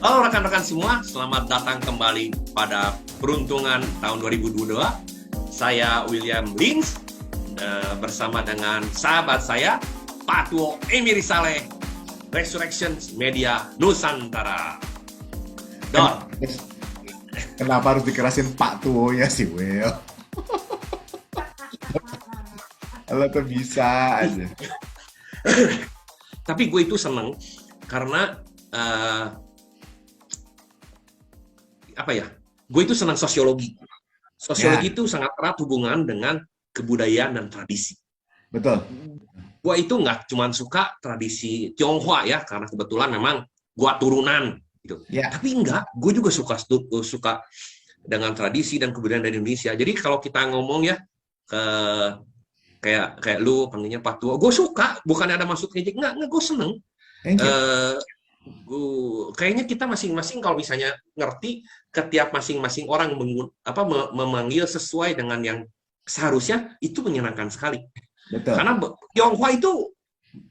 Halo rekan-rekan semua, selamat datang kembali pada peruntungan tahun 2022. Saya William Lins bersama dengan sahabat saya, Pak Tuo Emiri Saleh, Resurrection Media Nusantara. Dor, Kenapa harus dikerasin Pak Tuo ya sih, Will? Lo tuh bisa aja. tapi gue itu seneng karena apa ya? Gue itu senang sosiologi. Ya, Sosiologi itu sangat erat hubungan dengan kebudayaan dan tradisi. betul. Gue itu nggak cuma suka tradisi Tionghoa ya, karena kebetulan memang gue turunan gitu. Ya, Tapi enggak, gue juga suka dengan tradisi dan kebudayaan dari Indonesia. Jadi kalau kita ngomong ya ke kayak lu panggilnya Pak Tua, gue suka, bukannya ada maksud ngejek, enggak gue seneng. thank you. Eh, Kayaknya kita masing-masing kalau misalnya ngerti ketiap masing-masing orang memanggil sesuai dengan yang seharusnya, itu menyenangkan sekali. Betul. Karena Tionghoa itu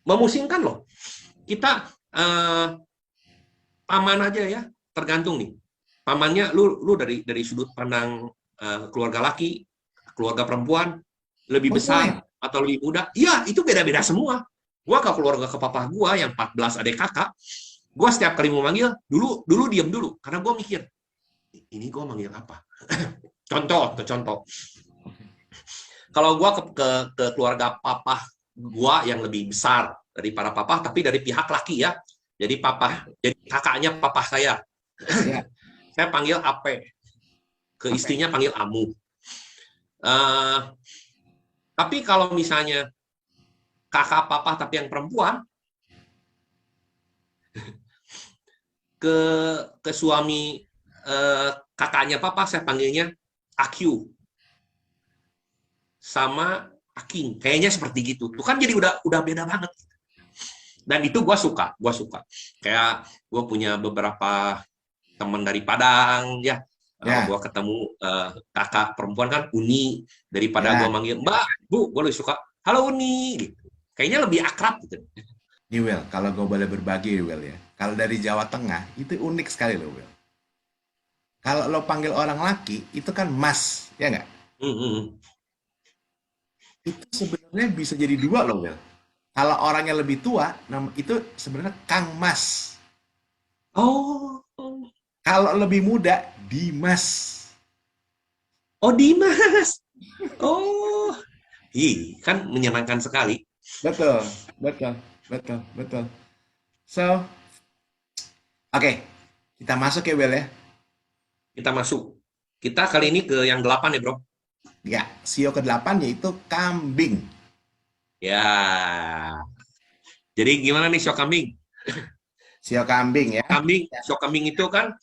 memusingkan loh. Kita paman aja ya, tergantung nih. Pamannya lu dari sudut pandang keluarga laki, keluarga perempuan, lebih Semuanya. besar atau lebih muda, ya itu beda-beda semua. Gua ke keluarga ke papa gua yang 14 adik kakak, gua setiap kali mau manggil, dulu diam dulu karena gua mikir, ini gua manggil apa? contoh. Kalau gua ke keluarga papa gua yang lebih besar dari para papa, tapi dari pihak laki ya. Jadi jadi kakaknya papa saya. Ya, Saya panggil Ape. Ke istrinya panggil Amu. Uh, tapi kalau misalnya kakak papa tapi yang perempuan, ke suami kakaknya papa saya panggilnya Akyu sama Aking. Kayaknya seperti gitu. Tuh kan jadi udah beda banget. Dan itu gue suka. Kayak gue punya beberapa teman dari Padang ya. ya, Gue ketemu kakak perempuan kan Uni, daripada gue ya. manggil Mbak, Bu, gue lebih suka halo Uni gitu. Kayaknya lebih akrab gitu. Nih, Will, kalau gue boleh berbagi, Will ya. Kalau dari Jawa Tengah, itu unik sekali loh, Will. Kalau lo panggil orang laki, itu kan Mas, ya nggak? Hmm. Itu sebenarnya bisa jadi dua loh, Will. Kalau orangnya lebih tua, itu sebenarnya Kang Mas. Oh, Kalau lebih muda, Dimas. oh Dimas. Oh, kan menyenangkan sekali. Betul, betul, betul, betul. So, oke, kita masuk ya, Will ya. Kita masuk. Kita kali ini ke yang 8 ya, Bro. Ya, sio ke-8 yaitu kambing. Ya. Jadi gimana nih show kambing? Sio kambing ya. Show kambing itu kan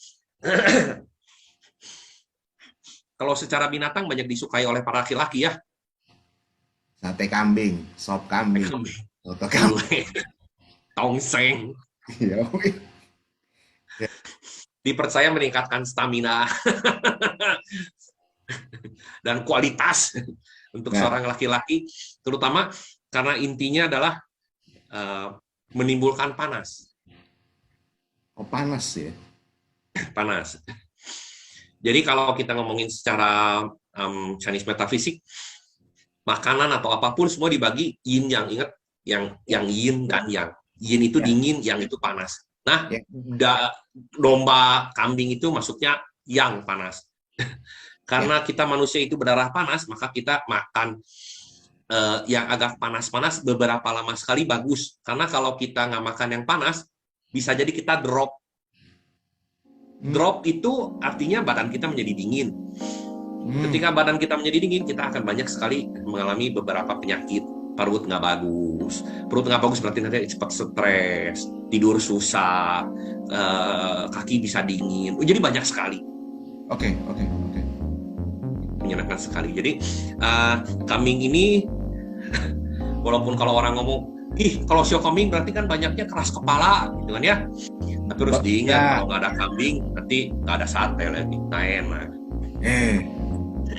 kalau secara binatang banyak disukai oleh para laki-laki ya. Sate kambing, sop kambing, Kambing, soto kambing. gulai, tongseng, Ya, dipercaya meningkatkan stamina dan kualitas untuk nah, seorang laki-laki, terutama karena intinya adalah uh, menimbulkan panas. oh panas ya. Panas. Jadi kalau kita ngomongin secara Chinese metafisik, makanan atau apapun semua dibagi yin yang, ingat yang yin dan yang. Yin itu Ya, dingin, yang itu panas. Nah, ya. domba kambing itu masuknya yang panas. Ya. Karena kita manusia itu berdarah panas, maka kita makan yang agak panas-panas beberapa lama sekali bagus. Karena kalau kita nggak makan yang panas, bisa jadi kita drop. Drop itu artinya badan kita menjadi dingin. Ketika badan kita menjadi dingin, kita akan banyak sekali mengalami beberapa penyakit. Perut nggak bagus. Perut nggak bagus berarti nanti cepat stres, tidur susah, kaki bisa dingin. Jadi banyak sekali. Oke. Menyenangkan sekali. Jadi kambing ini, walaupun kalau orang ngomong, kalau show kambing berarti kan banyaknya keras kepala, gitu kan ya. Tapi harus diingat, Ya. kalau nggak ada kambing, nanti nggak ada sate lagi. Nggak enak.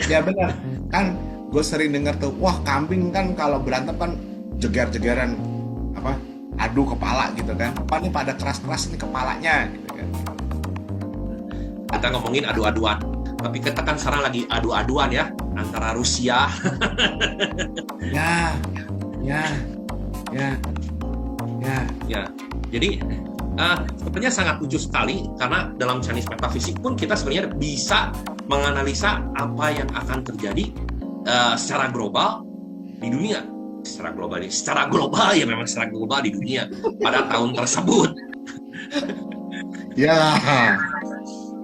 Ya benar. Kan gue sering dengar tuh, wah kambing kan kalau berantem kan jegar-jegaran apa adu kepala gitu kan. Apa nih pada keras-keras nih kepalanya gitu kan. kita ngomongin adu-aduan. Tapi kita kan sekarang lagi adu-aduan ya antara Rusia. Ya, ya, ya, ya. Ya, jadi sebenarnya sangat lucu sekali karena dalam Chinese Metaphysics pun kita sebenarnya bisa menganalisa apa yang akan terjadi secara global di dunia. Secara global ya memang secara global di dunia pada tahun tersebut. Ya.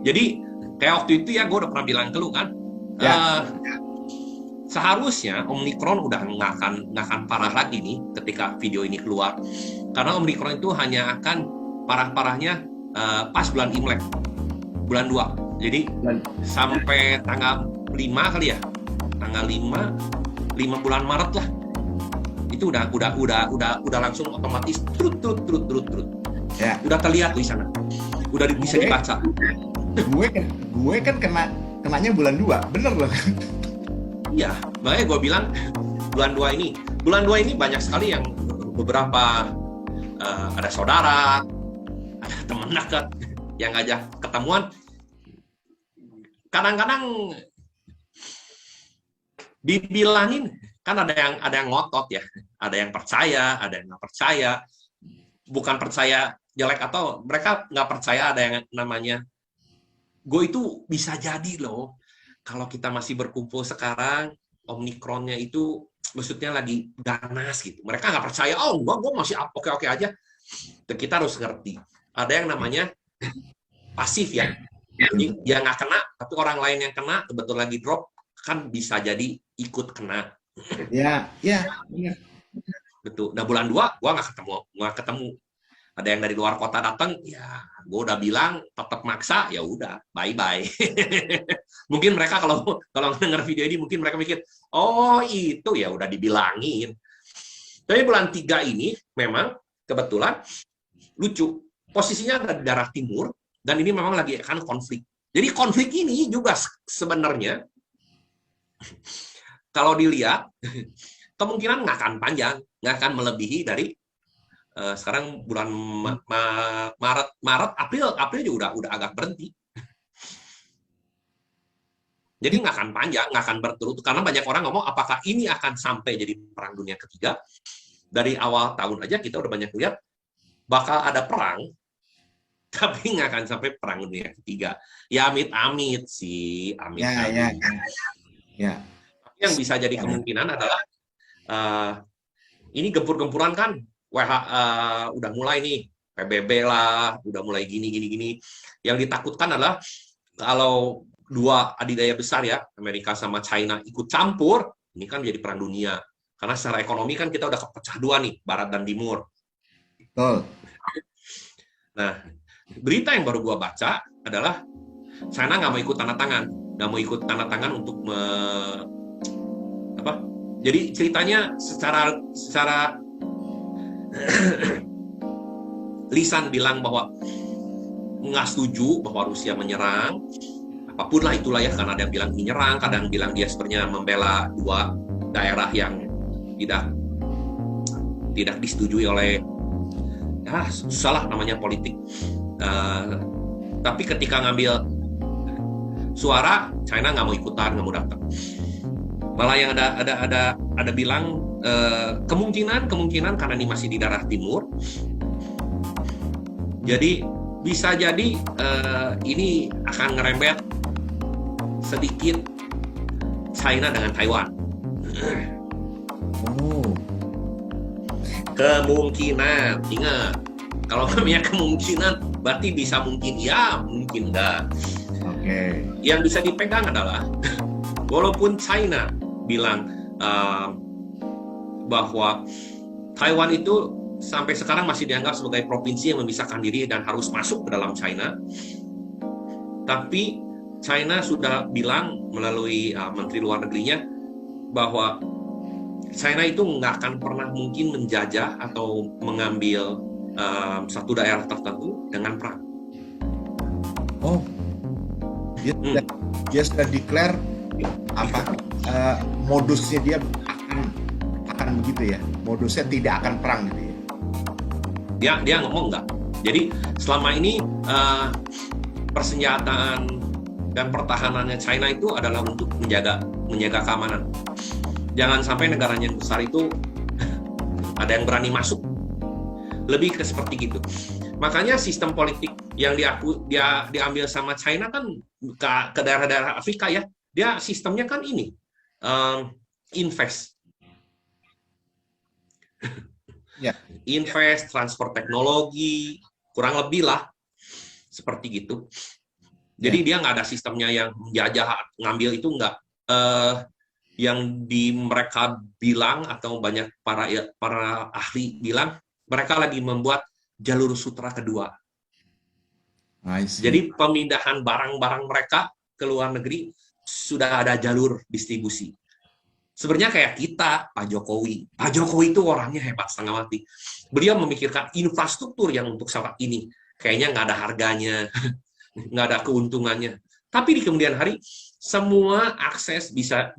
Jadi kayak waktu itu ya gue udah pernah bilang ke lu kan, seharusnya Omicron udah nggak akan parah lagi nih ketika video ini keluar, karena Omicron itu hanya akan parah-parahnya pas bulan Imlek, bulan 2. Jadi sampai tanggal 5 kali ya, tanggal 5 bulan Maret lah, itu udah langsung otomatis trut. Ya. Udah terlihat di sana, udah bisa dibaca. Gue kan kenanya bulan 2, bener loh. Iya, makanya gue bilang bulan 2 ini banyak sekali yang beberapa ada saudara, ada teman dekat yang ngajak ketemuan. Kadang-kadang dibilangin kan ada yang ngotot ya, ada yang percaya, ada yang nggak percaya. Bukan percaya jelek atau mereka nggak percaya ada yang namanya gue itu bisa jadi loh. Kalau kita masih berkumpul sekarang, Omikronnya itu maksudnya lagi ganas gitu. Mereka nggak percaya, oh gue masih oke-oke aja. Dan kita harus ngerti, ada yang namanya pasif ya. Jadi dia nggak kena, tapi orang lain yang kena, kebetulan lagi drop, kan bisa jadi ikut kena. Ya. Betul. Nah bulan 2, gue nggak ketemu. Ada yang dari luar kota datang, ya gue udah bilang tetap maksa, ya udah bye. Mungkin mereka kalau denger video ini mungkin mereka mikir, oh itu ya udah dibilangin. Tapi bulan 3 ini memang kebetulan lucu, posisinya ada di daerah timur dan ini memang lagi akan konflik. Jadi konflik ini juga sebenarnya kalau dilihat kemungkinan nggak akan panjang, nggak akan melebihi dari sekarang bulan Maret, April juga udah agak berhenti. Jadi nggak akan panjang, nggak akan berturut, karena banyak orang ngomong apakah ini akan sampai jadi perang dunia ketiga. Dari awal tahun aja kita udah banyak lihat bakal ada perang, tapi nggak akan sampai perang dunia ketiga. Ya amit-amit sih, amit-amit. Ya. Yang bisa jadi kemungkinan adalah ini gempur-gempuran kan. Udah mulai nih PBB lah, udah mulai gini. Yang ditakutkan adalah kalau dua adidaya besar ya, Amerika sama China ikut campur, ini kan menjadi perang dunia. Karena secara ekonomi kan kita udah kepecah dua nih, Barat dan Timur. Betul. Nah, berita yang baru gua baca adalah China nggak mau ikut tanda tangan untuk Jadi ceritanya secara lisan bilang bahwa nggak setuju bahwa Rusia menyerang, apapun lah itulah ya, karena ada yang bilang menyerang, kadang bilang dia sebenarnya membela dua daerah yang tidak disetujui oleh, ya susah lah namanya politik. Tapi ketika ngambil suara, China nggak mau ikutan, nggak mau datang. Malah yang ada bilang kemungkinan karena ini masih di daerah timur, jadi bisa jadi ini akan ngerembet sedikit China dengan Taiwan. Oh. Kemungkinan, ingat, kalau namanya kemungkinan berarti bisa mungkin ya, mungkin enggak. Oke. Yang bisa dipegang adalah walaupun China bilang bahwa Taiwan itu sampai sekarang masih dianggap sebagai provinsi yang memisahkan diri dan harus masuk ke dalam China. Tapi China sudah bilang melalui Menteri Luar Negerinya bahwa China itu nggak akan pernah mungkin menjajah atau mengambil satu daerah tertentu dengan perang. Oh, dia sudah declare modusnya dia akan begitu ya, modusnya tidak akan perang gitu ya. Dia ngomong enggak. Jadi selama ini persenjataan dan pertahanannya China itu adalah untuk menjaga keamanan. Jangan sampai negaranya yang besar itu ada yang berani masuk. Lebih ke seperti gitu. Makanya sistem politik yang diambil sama China kan ke daerah-daerah Afrika ya. Dia sistemnya kan ini invest. Ya. Invest, transfer teknologi, kurang lebih lah seperti gitu. Jadi dia nggak ada sistemnya yang menjajah, ngambil itu nggak. Yang mereka bilang atau banyak para ahli bilang, mereka lagi membuat jalur sutra kedua. Jadi pemindahan barang-barang mereka ke luar negeri sudah ada jalur distribusi. Sebenarnya kayak kita, Pak Jokowi. Pak Jokowi itu orangnya hebat setengah mati. Beliau memikirkan infrastruktur yang untuk saat ini kayaknya nggak ada harganya, nggak ada keuntungannya. Tapi di kemudian hari semua akses bisa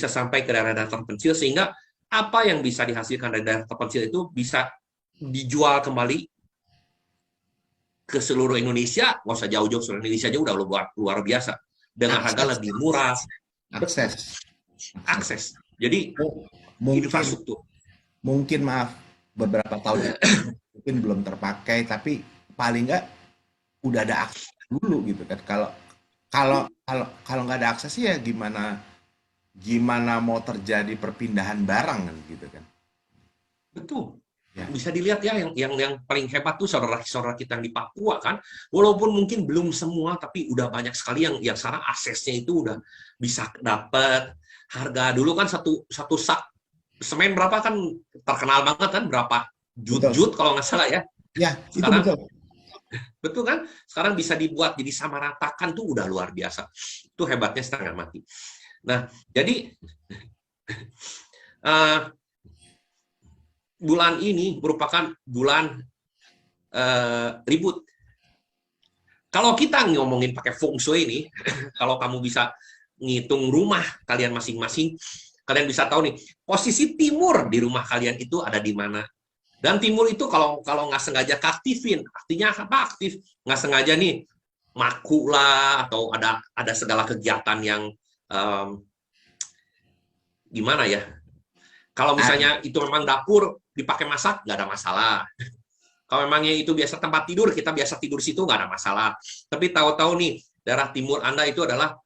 sampai ke daerah-daerah terpencil, sehingga apa yang bisa dihasilkan dari daerah terpencil itu bisa dijual kembali ke seluruh Indonesia. Nggak usah jauh-jauh, seluruh Indonesia aja udah luar biasa dengan harga lebih murah. Akses. Jadi infrastruktur. Mungkin maaf beberapa tahun mungkin belum terpakai, tapi paling nggak udah ada akses dulu gitu kan. Kalau nggak ada akses ya gimana mau terjadi perpindahan barang kan gitu kan. Betul. Ya. Bisa dilihat ya, yang paling hebat tuh saudara-saudara kita yang di Papua kan, walaupun mungkin belum semua, tapi udah banyak sekali yang sekarang aksesnya itu udah bisa dapat. Harga dulu kan satu sak semen berapa kan terkenal banget kan, berapa jut kalau nggak salah ya. Ya, sekarang, itu betul. Betul kan? Sekarang bisa dibuat jadi samaratakan tuh udah luar biasa. Itu hebatnya setengah mati. Nah, jadi bulan ini merupakan bulan ribut. Kalau kita ngomongin pakai feng shui ini, kalau kamu bisa ngitung rumah kalian masing-masing, kalian bisa tahu nih, posisi timur di rumah kalian itu ada di mana. Dan timur itu kalau nggak sengaja keaktifin, artinya apa aktif? Nggak sengaja nih, maku lah, atau ada segala kegiatan yang gimana ya. Kalau misalnya itu memang dapur dipakai masak, nggak ada masalah. Kalau memangnya itu biasa tempat tidur, kita biasa tidur situ, nggak ada masalah. Tapi tahu-tahu nih, daerah timur Anda itu adalah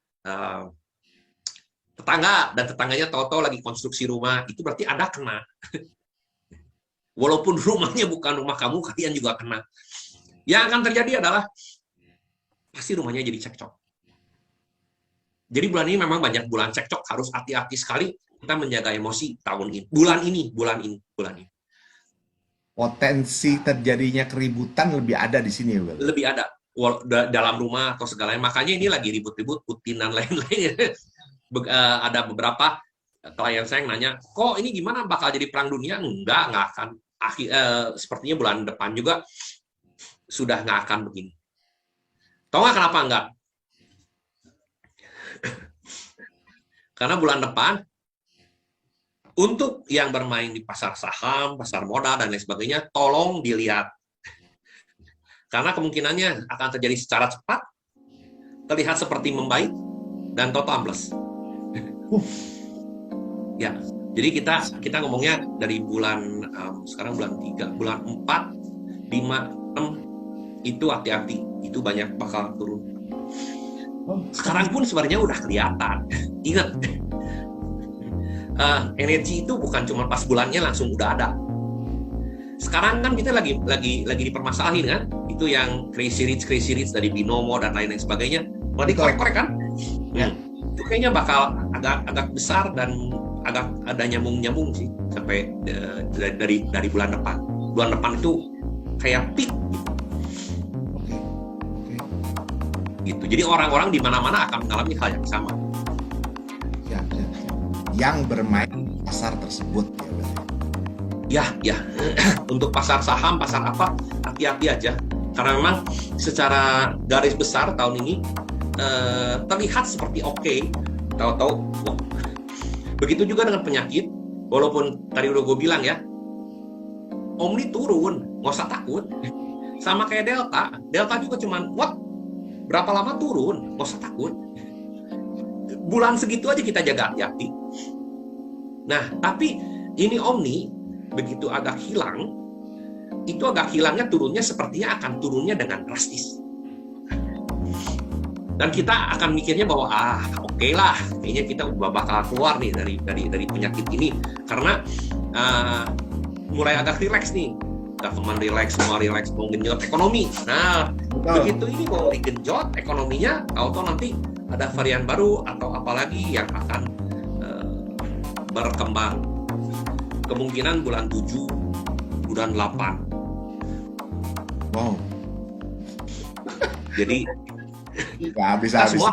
tetangga, dan tetangganya tahu-tahu lagi konstruksi rumah, itu berarti Anda kena. Walaupun rumahnya bukan rumah kamu, kalian juga kena. Yang akan terjadi adalah pasti rumahnya jadi cekcok. Jadi bulan ini memang banyak bulan cekcok, harus hati-hati sekali kita menjaga emosi tahun ini. Bulan ini. Potensi terjadinya keributan lebih ada di sini, Will. Lebih ada dalam rumah atau segalanya. Makanya ini lagi ribut-ribut Putin dan lain-lain. Ada beberapa klien saya yang nanya, kok ini gimana, bakal jadi perang dunia? Nggak akan. Sepertinya bulan depan juga sudah nggak akan begini. Tahu nggak kenapa nggak? Karena bulan depan, untuk yang bermain di pasar saham, pasar modal, dan lain sebagainya, tolong dilihat. Karena kemungkinannya akan terjadi secara cepat, terlihat seperti membaik, dan total ambles. Ya, jadi kita ngomongnya dari bulan, sekarang bulan 3, bulan 4, 5, 6, itu hati-hati. Itu banyak bakal turun. Sekarang pun sebenarnya udah kelihatan. Ingat, energi itu bukan cuma pas bulannya langsung udah ada. Sekarang kan kita lagi dipermasalahin kan, itu yang crazy rich dari binomo dan lain sebagainya, mau dikorek-korek kan? Ya. Itu kayaknya bakal agak besar dan agak ada nyambung sih sampai dari bulan depan. Bulan depan itu kayak peak. Gitu. Jadi orang-orang di mana-mana akan mengalami hal yang sama. Ya. Yang bermain pasar tersebut ya. Untuk pasar saham, pasar apa, hati-hati aja. Karena memang secara garis besar tahun ini terlihat seperti oke. Tahu-tahu begitu juga dengan penyakit. Walaupun tadi udah gue bilang ya, Omni turun, nggak usah takut. Sama kayak Delta juga cuman berapa lama turun, nggak usah takut. Bulan segitu aja kita jaga hati-hati. Nah, tapi ini Omni, begitu agak hilang, itu agak hilangnya turunnya sepertinya akan turunnya dengan drastis. Dan kita akan mikirnya bahwa oke lah, kayaknya kita bakal keluar nih dari penyakit ini karena mulai agak rileks nih. Government rileks, semua rileks, mau genjot ekonomi. Nah, begitu ini mau digenjot ekonominya, tahu nanti ada varian baru atau apalagi yang akan berkembang. Kemungkinan bulan 7, bulan 8. Wow. Jadi nggak habis-habis. semua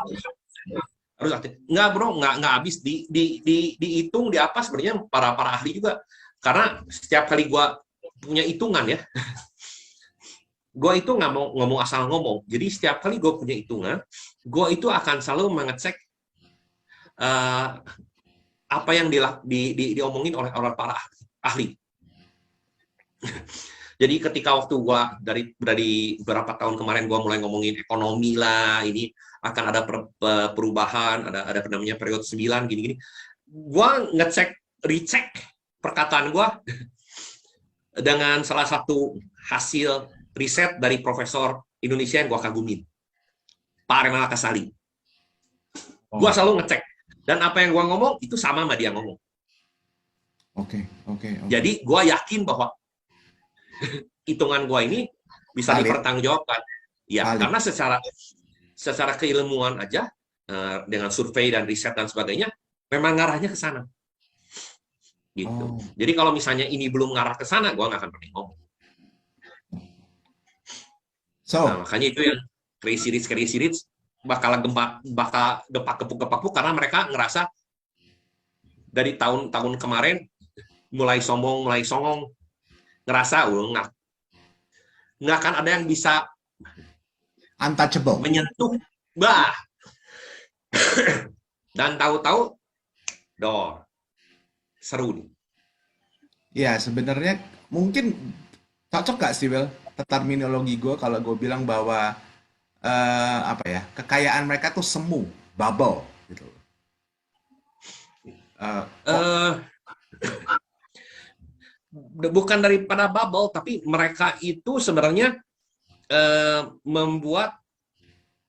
harus aktif. Nggak bro, nggak habis dihitung di apa sebenarnya para ahli juga. Karena setiap kali gua punya hitungan ya, gue itu nggak mau ngomong asal ngomong. Jadi setiap kali gue punya hitungan, gue itu akan selalu mengecek apa yang diomongin oleh para ahli. Jadi ketika waktu gue dari beberapa tahun kemarin gue mulai ngomongin ekonomi lah, ini akan ada perubahan, ada namanya periode 9 gini-gini. Gue recheck perkataan gue dengan salah satu hasil riset dari profesor Indonesia yang gue kagumin, Pak Remal Kasali. Gue selalu ngecek. Dan apa yang gue ngomong, itu sama dia ngomong. Oke. Jadi gue yakin bahwa hitungan gue ini bisa dipertanggungjawabkan. Ya, karena secara keilmuan aja, dengan survei dan riset dan sebagainya, memang ngarahnya ke sana. Gitu. Jadi kalau misalnya ini belum ngarah ke sana, gue nggak akan pernah ngomong. Nah, makanya itu yang crazy rich bakal gempa kepuk karena mereka ngerasa dari tahun kemarin mulai songong, ngerasa nggak akan ada yang bisa untouchable menyentuh dan tahu-tahu seru nih. Ya, sebenarnya mungkin cocok gak sih, Will, terminologi gue kalau gue bilang bahwa kekayaan mereka tuh semu, bubble gitu. Bukan daripada bubble, tapi mereka itu sebenarnya membuat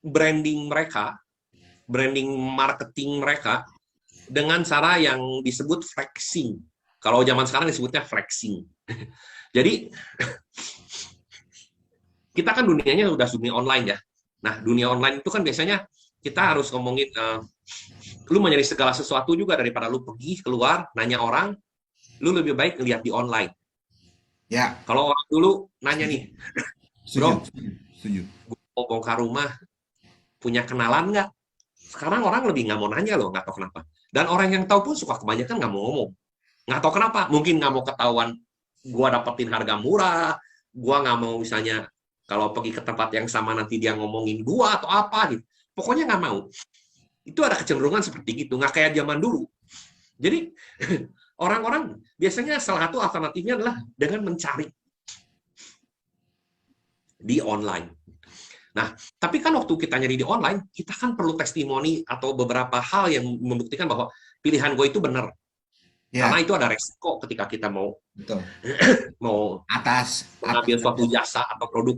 branding marketing mereka dengan cara yang disebut flexing. Kalau zaman sekarang disebutnya flexing. Jadi kita kan dunianya udah dunia online ya. Nah, dunia online itu kan biasanya kita harus ngomongin lu mau nyari segala sesuatu juga daripada lu pergi keluar nanya orang, lu lebih baik lihat di online. Ya. Kalau orang dulu nanya nih, bro, setuju. Gue mau bongkar rumah, punya kenalan nggak? Sekarang orang lebih nggak mau nanya loh, nggak tahu kenapa. Dan orang yang tahu pun suka kebanyakan nggak mau ngomong. Nggak tahu kenapa. Mungkin nggak mau ketahuan gua dapetin harga murah, gua nggak mau misalnya kalau pergi ke tempat yang sama nanti dia ngomongin gua atau apa gitu. Pokoknya nggak mau. Itu ada kecenderungan seperti gitu, nggak kayak zaman dulu. Jadi orang-orang biasanya salah satu alternatifnya adalah dengan mencari di online. Nah, tapi kan waktu kita nyari di online, kita kan perlu testimoni atau beberapa hal yang membuktikan bahwa pilihan gue itu benar. Ya. Karena itu ada resiko ketika kita mau mengambil suatu jasa atau produk.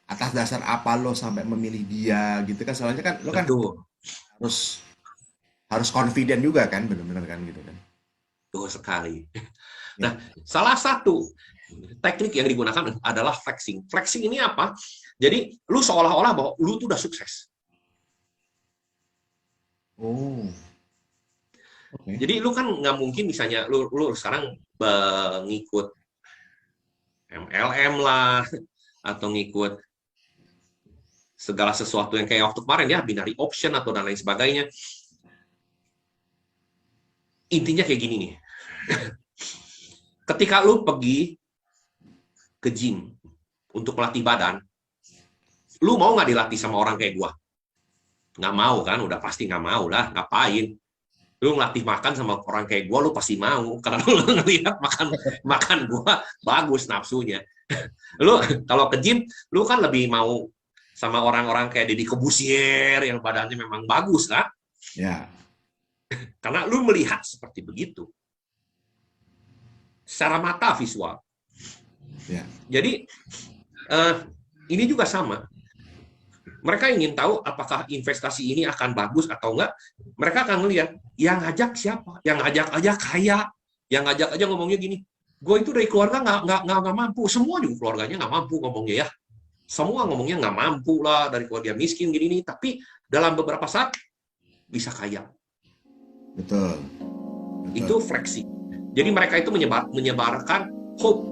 Atas dasar apa lo sampai memilih dia gitu kan? Soalnya kan lo kan harus confident juga kan, benar-benar kan gitu kan. Betul sekali. Nah, salah satu teknik yang digunakan adalah flexing. Flexing ini apa? Jadi, lu seolah-olah bahwa lu tuh udah sukses. Okay. Jadi, lu kan nggak mungkin misalnya lu sekarang ngikut MLM lah, atau ngikut segala sesuatu yang kayak waktu kemarin ya, binary option atau dan lain sebagainya. Intinya kayak gini nih. Ketika lu pergi ke gym untuk melatih badan, lu mau nggak dilatih sama orang kayak gua? Nggak mau kan? Udah pasti nggak mau lah. Ngapain? Lu ngelatih makan sama orang kayak gua, lu pasti mau. Karena lu ngelihat makan gua bagus nafsunya. Lu kalau ke gym, lu kan lebih mau sama orang-orang kayak Deddy Corbuzier yang badannya memang bagus kan? Ya. Karena lu melihat seperti begitu. Secara mata visual. Ya. Jadi ini juga sama. Mereka ingin tahu apakah investasi ini akan bagus atau enggak. Mereka akan ngelihat yang ngajak siapa, yang ngajak aja kaya, yang ngajak aja ngomongnya gini. Gue itu dari keluarga nggak mampu, semua juga keluarganya nggak mampu ngomongnya ya. Semua ngomongnya nggak mampu lah dari keluarga miskin gini nih. Tapi dalam beberapa saat bisa kaya. Betul. Itu fleksi. Jadi mereka itu menyebarkan hope.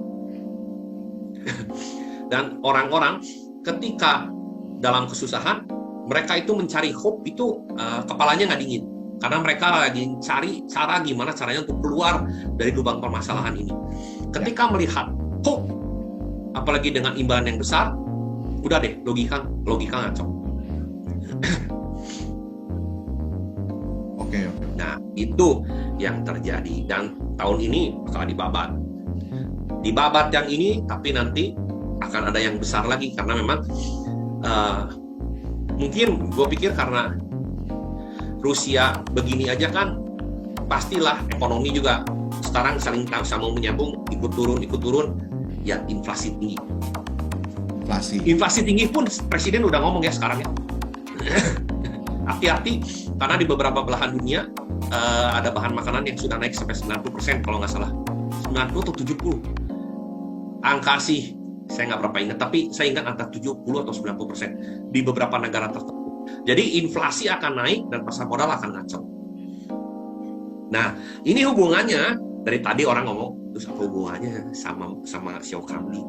Dan orang-orang ketika dalam kesusahan, mereka itu mencari hope itu kepalanya nggak dingin. Karena mereka lagi cari cara gimana caranya untuk keluar dari lubang permasalahan ini. Ketika melihat hope, apalagi dengan imbalan yang besar, udah deh, logika ngaco. Oke. Nah, itu yang terjadi. Dan tahun ini bakal dibabat. Dibabat yang ini, tapi nanti akan ada yang besar lagi. Karena memang mungkin gue pikir karena Rusia begini aja kan, pastilah ekonomi juga sekarang saling sama menyambung, ikut turun, ya inflasi tinggi. Inflasi tinggi pun presiden udah ngomong ya sekarang ya. Hati-hati, karena di beberapa belahan dunia ada bahan makanan yang sudah naik sampai 90% kalau nggak salah. 90 atau 70. Angka sih, saya nggak berapa ingat, tapi saya ingat antara 70 atau 90% di beberapa negara tertentu. Jadi inflasi akan naik dan pasar modal akan ngacau. Nah, ini hubungannya, dari tadi orang ngomong, terus apa hubungannya sama Xiao kambing?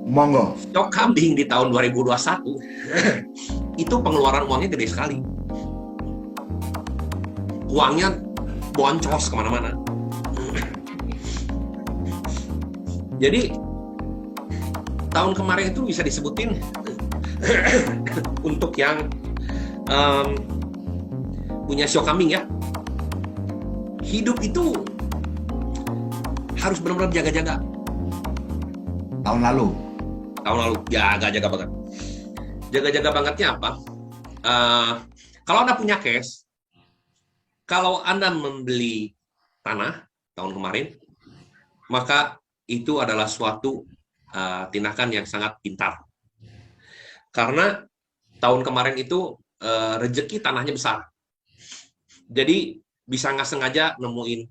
Monggo. Xiao kambing di tahun 2021 itu pengeluaran uangnya gede sekali. Uangnya boncos kemana-mana. Jadi tahun kemarin itu bisa disebutin untuk yang punya Xiao kambing ya. Hidup itu harus benar-benar jaga-jaga. Tahun lalu jaga-jaga banget. Jaga-jaga bangetnya apa? Kalau Anda punya cash, kalau Anda membeli tanah tahun kemarin, maka itu adalah suatu tindakan yang sangat pintar. Karena tahun kemarin itu rezeki tanahnya besar. Jadi bisa nggak sengaja nemuin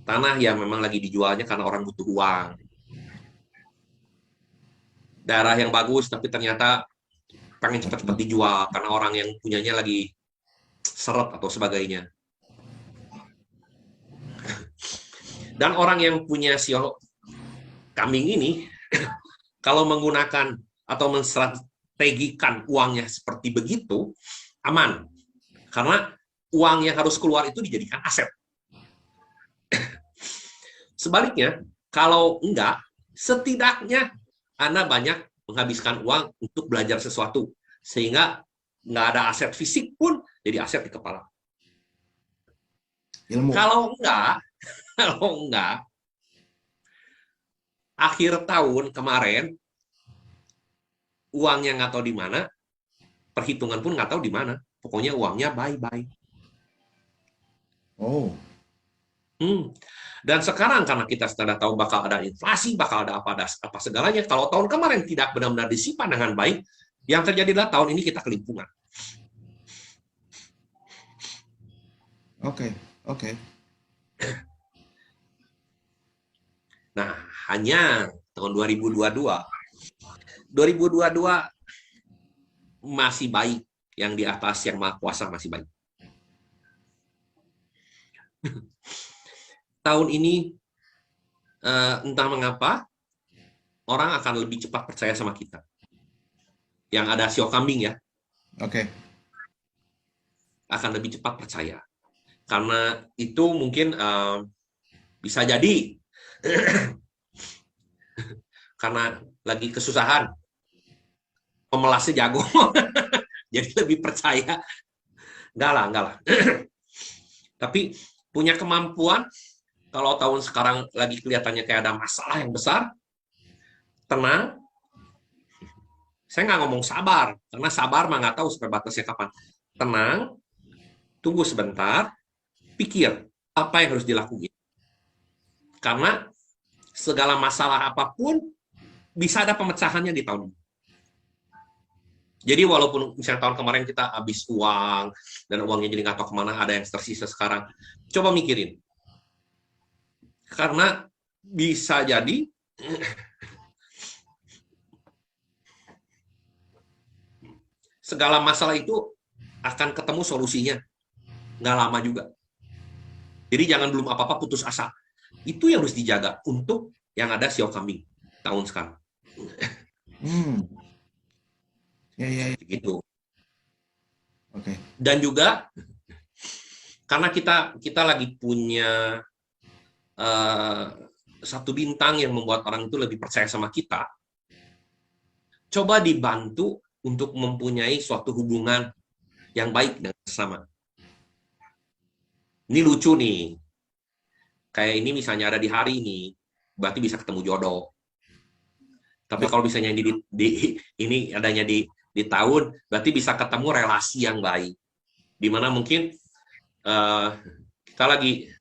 tanah yang memang lagi dijualnya karena orang butuh uang. Daerah yang bagus tapi ternyata pengen cepat-cepat dijual karena orang yang punyanya lagi seret atau sebagainya. Dan orang yang punya Xiao kambing ini kalau menggunakan atau menstrategikan uangnya seperti begitu, aman. Karena uang yang harus keluar itu dijadikan aset. Sebaliknya, kalau enggak, setidaknya Anda banyak menghabiskan uang untuk belajar sesuatu. Sehingga nggak ada aset fisik pun jadi aset di kepala. ilmu. Kalau enggak, akhir tahun kemarin, uangnya nggak tahu di mana, perhitungan pun nggak tahu di mana. Pokoknya uangnya bye-bye. Oh. Dan sekarang karena kita sudah tahu bakal ada inflasi, bakal ada apa segalanya. Kalau tahun kemarin tidak benar-benar disimpan dengan baik, yang terjadi adalah tahun ini kita kelimpungan. Oke. Nah, hanya tahun 2022 masih baik, yang di atas yang Maha Kuasa masih baik. Tahun ini entah mengapa orang akan lebih cepat percaya sama kita. Yang ada Xiao kambing ya. Oke. Akan lebih cepat percaya. Karena itu mungkin bisa jadi karena lagi kesusahan, pemelasnya jago, jadi lebih percaya. Enggak lah. Tapi punya kemampuan, kalau tahun sekarang lagi kelihatannya kayak ada masalah yang besar, tenang. Saya nggak ngomong sabar, karena sabar mah nggak tahu sampai batasnya kapan. Tenang, tunggu sebentar, pikir apa yang harus dilakukan. Karena segala masalah apapun bisa ada pemecahannya di tahun ini. Jadi walaupun misalnya tahun kemarin kita habis uang, dan uangnya jadi nggak tahu kemana, ada yang tersisa sekarang, coba mikirin. Karena bisa jadi segala masalah itu akan ketemu solusinya. Nggak lama juga. Jadi jangan belum apa-apa putus asa. Itu yang harus dijaga untuk yang ada Xiao kambing tahun sekarang. Ya. Gitu. Oke. Dan juga karena kita lagi punya satu bintang yang membuat orang itu lebih percaya sama kita, coba dibantu untuk mempunyai suatu hubungan yang baik dengan sesama. Ini lucu nih. Kayak ini misalnya ada di hari ini, berarti bisa ketemu jodoh. Tapi kalau misalnya ini adanya di tahun, berarti bisa ketemu relasi yang baik. Dimana mungkin kita lagi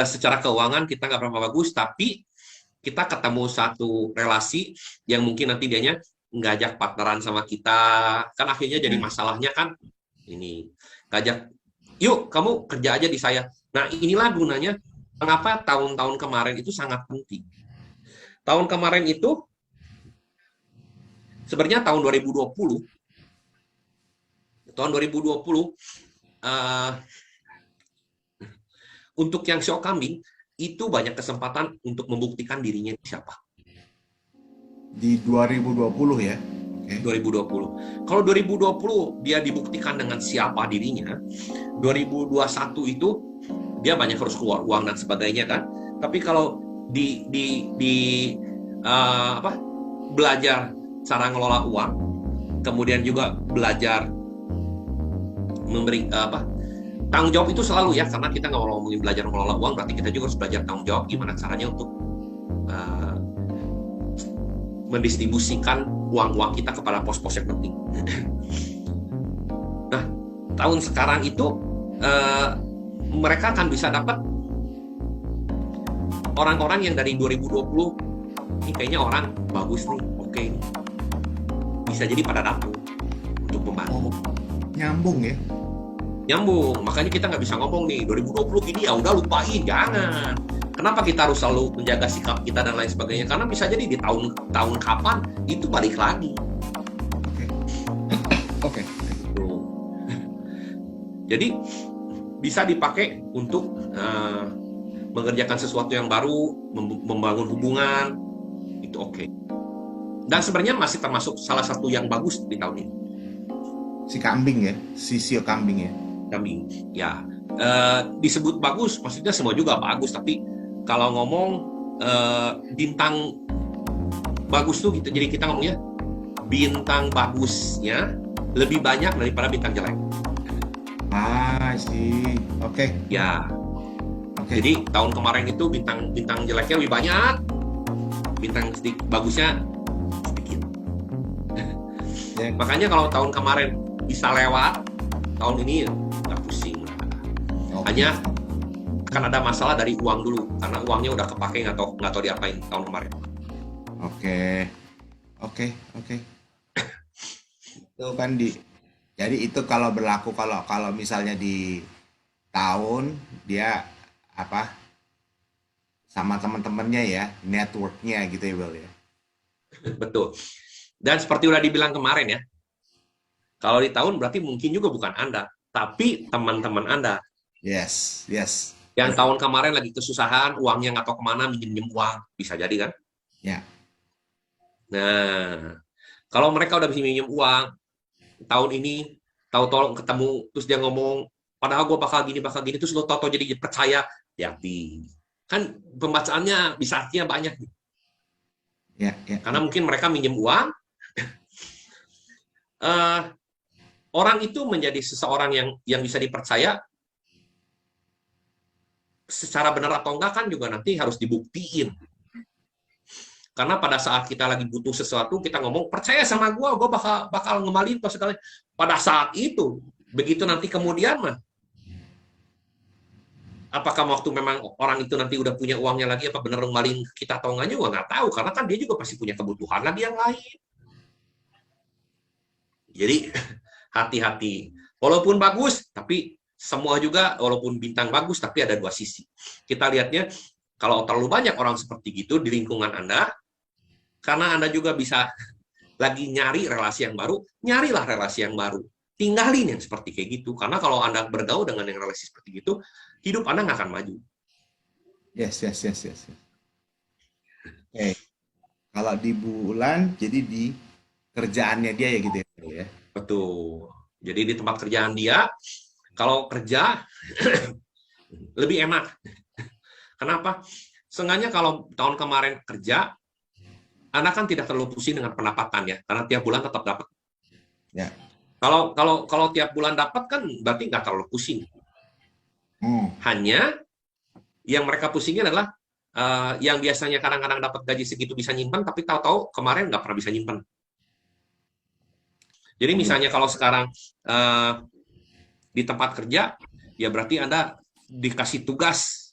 secara keuangan kita nggak berapa bagus, tapi kita ketemu satu relasi yang mungkin nanti dianya ngajak partneran sama kita, kan akhirnya jadi masalahnya kan ini ngajak, yuk kamu kerja aja di saya. Nah inilah gunanya mengapa tahun-tahun kemarin itu sangat penting. Tahun kemarin itu sebenarnya tahun 2020 untuk yang Xiao kambing itu banyak kesempatan untuk membuktikan dirinya siapa. Di 2020 ya. Okay. 2020. Kalau 2020 dia dibuktikan dengan siapa dirinya, 2021 itu dia banyak harus keluar uang dan sebagainya kan. Tapi kalau belajar cara ngelola uang, kemudian juga belajar memberi tanggung jawab itu selalu ya, karena kita nggak mau ngomongin belajar mengelola uang, berarti kita juga harus belajar tanggung jawab gimana caranya untuk mendistribusikan uang-uang kita kepada pos-pos yang penting. Nah, tahun sekarang itu mereka akan bisa dapat orang-orang yang dari 2020 ini kayaknya orang bagus nih, oke nih. Bisa jadi pada datang untuk membantu. Nyambung ya? Nyambung, makanya kita nggak bisa ngomong nih 2020 gini ya udah lupain, jangan. Kenapa kita harus selalu menjaga sikap kita dan lain sebagainya? Karena bisa jadi di tahun kapan itu balik lagi. Oke. Jadi bisa dipakai untuk mengerjakan sesuatu yang baru, membangun hubungan, itu oke. Dan sebenarnya masih termasuk salah satu yang bagus di tahun ini. Si kambing ya, si Xiao kambing ya. Kambing, ya. Disebut bagus, maksudnya semua juga bagus, tapi kalau ngomong bintang bagus tuh gitu, jadi kita ngomongnya bintang bagusnya lebih banyak daripada bintang jelek. Sih, oke. Ya, jadi tahun kemarin itu bintang jeleknya lebih banyak, bintang bagusnya sedikit. Ya. Makanya kalau tahun kemarin bisa lewat, tahun ini nggak pusing. Hanya kan ada masalah dari uang dulu, karena uangnya udah kepake nggak tahu diapain tahun kemarin. Oke. Itu kan jadi itu kalau berlaku kalau misalnya di tahun dia sama teman-temannya ya, networknya gitu ya, Bel ya. Betul. Dan seperti udah dibilang kemarin ya, kalau di tahun berarti mungkin juga bukan Anda, tapi teman-teman Anda. Yes. Yang tahun kemarin lagi kesusahan, uangnya nggak tahu kemana, minjem uang, bisa jadi kan? Ya. Nah, kalau mereka udah bisa minjem uang, tahun ini tahu-tahu ketemu, terus dia ngomong, padahal gue bakal gini, terus lo tahu-tahu jadi percaya, hati. Kan pembacaannya bisa artinya banyak. Ya. Karena mungkin mereka minjem uang, orang itu menjadi seseorang yang bisa dipercaya, secara benar atau enggak kan juga nanti harus dibuktiin. Karena pada saat kita lagi butuh sesuatu, kita ngomong, percaya sama gue bakal ngemalin kok sekali. Pada saat itu, begitu nanti kemudian mah, apakah waktu memang orang itu nanti udah punya uangnya lagi, apa bener ngemalin kita atau enggaknya, gue nggak tahu. Karena kan dia juga pasti punya kebutuhan lagi yang lain. Jadi, hati-hati. Walaupun bagus, tapi semua juga, walaupun bintang bagus, tapi ada dua sisi. Kita lihatnya, kalau terlalu banyak orang seperti gitu di lingkungan Anda, karena Anda juga bisa lagi nyari relasi yang baru, nyarilah relasi yang baru. Tinggalin yang seperti kayak gitu. Karena kalau Anda bergaul dengan yang relasi seperti gitu, hidup Anda nggak akan maju. Yes. Oke. Kalau di bulan, jadi di kerjaannya dia ya gitu ya. Betul. Jadi di tempat kerjaan dia, kalau kerja, lebih enak. Kenapa? Seenggaknya kalau tahun kemarin kerja, Anda kan tidak terlalu pusing dengan pendapatan ya, karena tiap bulan tetap dapat. Ya. Kalau tiap bulan dapat kan berarti nggak terlalu pusing. Hanya yang mereka pusingnya adalah yang biasanya kadang-kadang dapat gaji segitu bisa nyimpan, tapi tahu-tahu kemarin nggak pernah bisa nyimpan. Jadi misalnya kalau sekarang di tempat kerja, ya berarti Anda dikasih tugas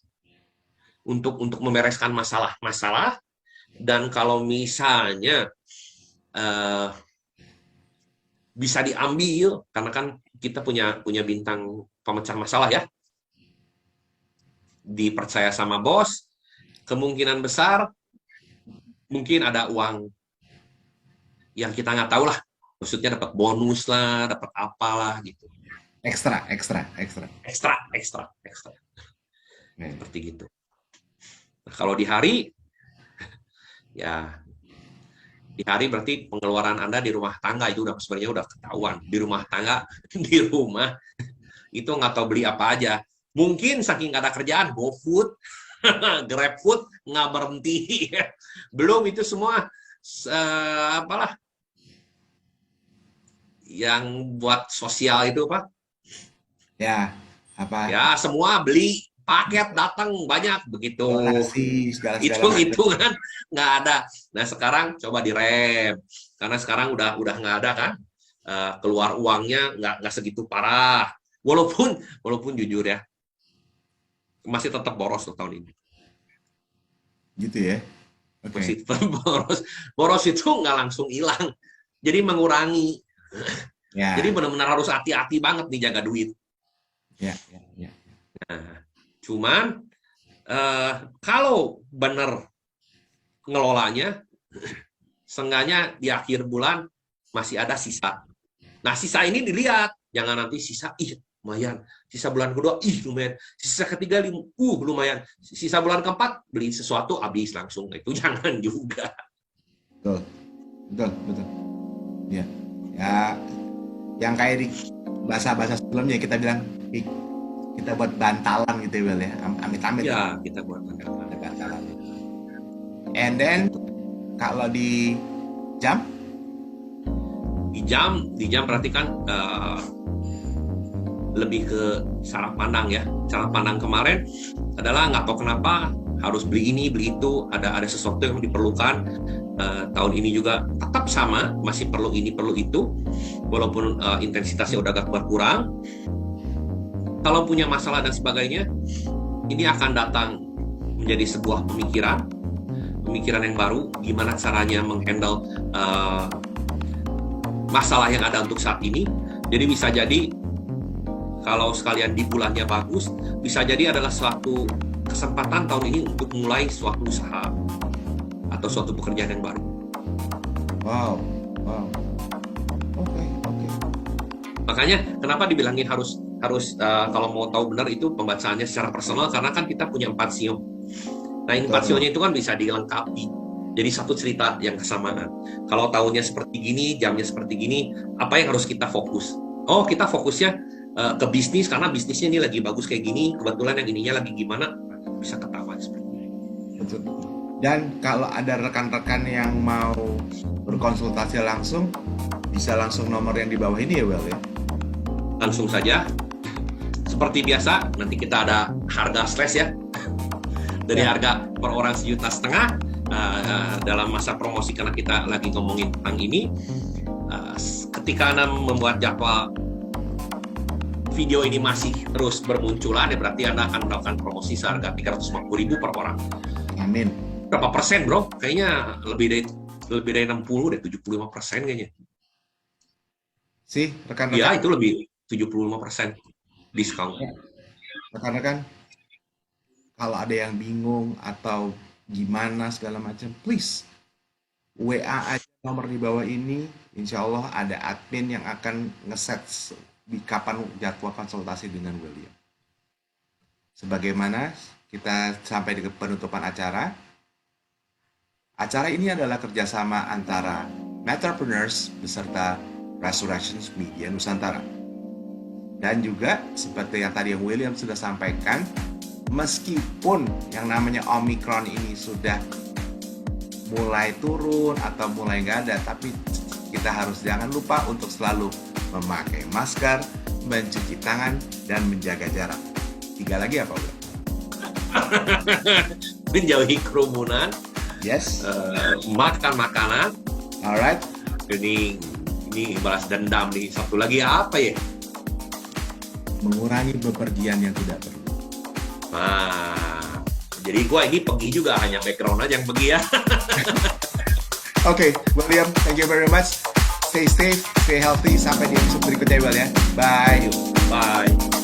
untuk membereskan masalah-masalah, dan kalau misalnya bisa diambil, karena kan kita punya bintang pemecah masalah ya, dipercaya sama bos, kemungkinan besar mungkin ada uang yang kita nggak tahu lah, maksudnya dapat bonus lah, dapat apalah gitu. Ekstra. Seperti gitu. Nah, kalau di hari, ya di hari berarti pengeluaran Anda di rumah tangga itu sebenarnya udah ketahuan. Di rumah tangga, di rumah itu nggak tahu beli apa aja. Mungkin saking nggak ada kerjaan, GoFood, GrabFood nggak berhenti. Belum itu semua apalah yang buat sosial itu Pak. Ya, apa? Ya semua beli paket datang banyak begitu. Donasi, segala Hitung-hitungan nggak ada. Nah sekarang coba direm, karena sekarang udah nggak ada kan, keluar uangnya nggak segitu parah. Walaupun jujur ya, masih tetap boros loh tahun ini. Gitu ya. Okay. Masih tetap boros. Boros itu nggak langsung hilang, jadi mengurangi. Ya. Jadi benar-benar harus hati-hati banget nih jaga duit. Ya. Nah, cuman kalau benar ngelolanya, seenggaknya di akhir bulan masih ada sisa. Nah, sisa ini dilihat, jangan nanti sisa, lumayan. Sisa bulan kedua, lumayan. Sisa ketiga, lumayan. Sisa bulan keempat, beli sesuatu, habis langsung. Itu jangan juga. Betul. Ya, yang kayak di bahasa sebelumnya kita bilang, kita buat bantalan gitu ya, amit-amit. Ya, kita buat bantalan. And then kalau di jam? Di jam berarti kan lebih ke cara pandang ya. Cara pandang kemarin adalah nggak tahu kenapa harus beli ini, beli itu, ada sesuatu yang diperlukan. Tahun ini juga tetap sama, masih perlu ini, perlu itu, walaupun intensitasnya udah agak berkurang. Kalau punya masalah dan sebagainya, ini akan datang menjadi sebuah pemikiran yang baru, gimana caranya menghandle masalah yang ada untuk saat ini. Jadi bisa jadi, kalau sekalian di bulannya bagus, bisa jadi adalah suatu kesempatan tahun ini untuk mulai suatu usaha atau suatu pekerjaan yang baru. Wow. Oke. Makanya kenapa dibilangin harus kalau mau tahu benar itu pembacaannya secara personal, karena kan kita punya 4 sio. Nah, 4 sionya itu kan bisa dilengkapi. Jadi satu cerita yang kesamaan. Kalau tahunnya seperti gini, jamnya seperti gini, apa yang harus kita fokus? Oh, kita fokusnya ke bisnis karena bisnisnya ini lagi bagus kayak gini, kebetulan yang ininya lagi gimana, bisa ketahuan seperti ini. Betul. Dan kalau ada rekan-rekan yang mau berkonsultasi langsung, bisa langsung nomor yang di bawah ini ya, Well ya? Langsung saja. Seperti biasa, nanti kita ada harga slash ya. Dari harga per orang 1,5 juta, dalam masa promosi karena kita lagi ngomongin tentang ini. Ketika Anda membuat jadwal video ini masih terus bermunculan, ya berarti Anda akan melakukan promosi seharga 350.000 per orang. Amin. Berapa persen, bro? Kayaknya lebih dari 60 deh, 75% kayaknya. Sih, rekan-rekan. Ya, itu lebih 75% diskon. Rekan-rekan, kalau ada yang bingung atau gimana segala macam, please WA aja nomor di bawah ini. Insya Allah ada admin yang akan ngeset di kapan jadwal konsultasi dengan William. Sebagaimana kita sampai di penutupan acara. Acara ini adalah kerjasama antara Metrapreneurs beserta Resurrections Media Nusantara. Dan juga seperti yang tadi yang William sudah sampaikan, meskipun yang namanya Omicron ini sudah mulai turun atau mulai nggak ada, tapi kita harus jangan lupa untuk selalu memakai masker, mencuci tangan, dan menjaga jarak. 3 lagi apa, Bro? Menjauhi kerumunan. Yes. Makan makanan. Alright. Ini balas dendam nih. Satu lagi apa ya? Mengurangi bepergian yang tidak perlu. Nah, jadi gua ini pergi juga, hanya background aja yang pergi ya. Oke, William, thank you very much. Stay safe, stay healthy. Sampai di episode berikutnya, Will ya. Bye. Bye.